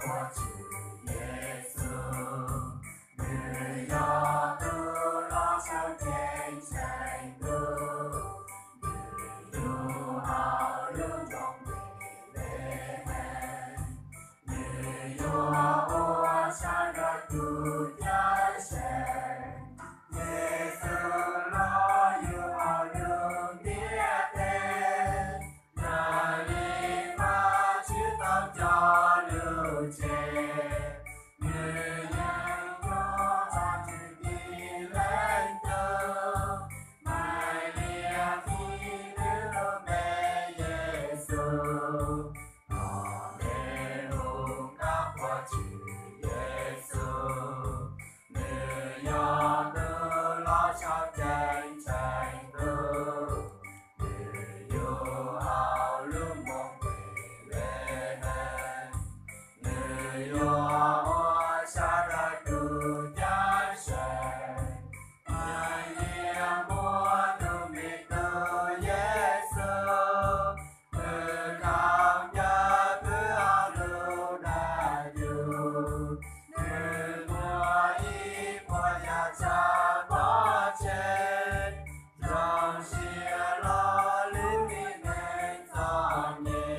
của Chúa Giêsu. Người do tu lo sao trên tranh tu, người yêu hào luôn trong về hè, người yêu ua sao đã tu cha sẽ. Giêsu lo yêu hào luôn biết tên, là đi mà chữ tâm cho lưu chế. Người nhân cho ta chữ đi lên tơ, mai lia khi đưa lô bê Giêsu. Alleluia ca của Chúa Giêsu. Người do tư lo cho tranh tranh tư, người yêu hào luôn mong về hè, người yêu ua xa ra tu cha sẽ. Ai ia mua tu mi tu Giêsu, người cảm giác cứ ao lưu đã dù, người mua ý của nhà cha có chết, trong xia lo lưu đi nên dọn nhẹ.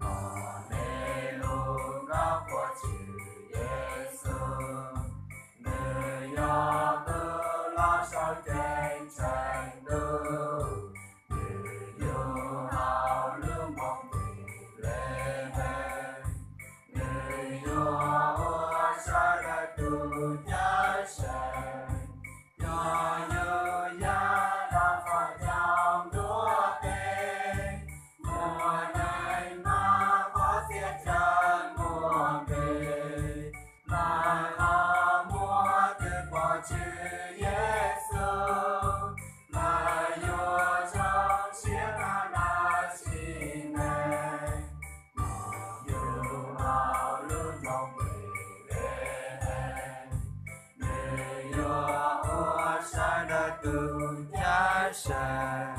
Alleluia ca của Chúa Giêsu. Người do tư lo sao trên tranh tư, người yêu hào lưu mong về hè, người yêu ua xa ra tu cha sẽ. Cho như giá đã phải trong đúa tên, mùa này mà có xiết chân mùa về, mà họ mua từ bỏ Chúa Giêsu, mà yêu trong xiết đã xin này. Yêu hào luôn trong về hè, người yêu ua xa đã tu cha sẽ.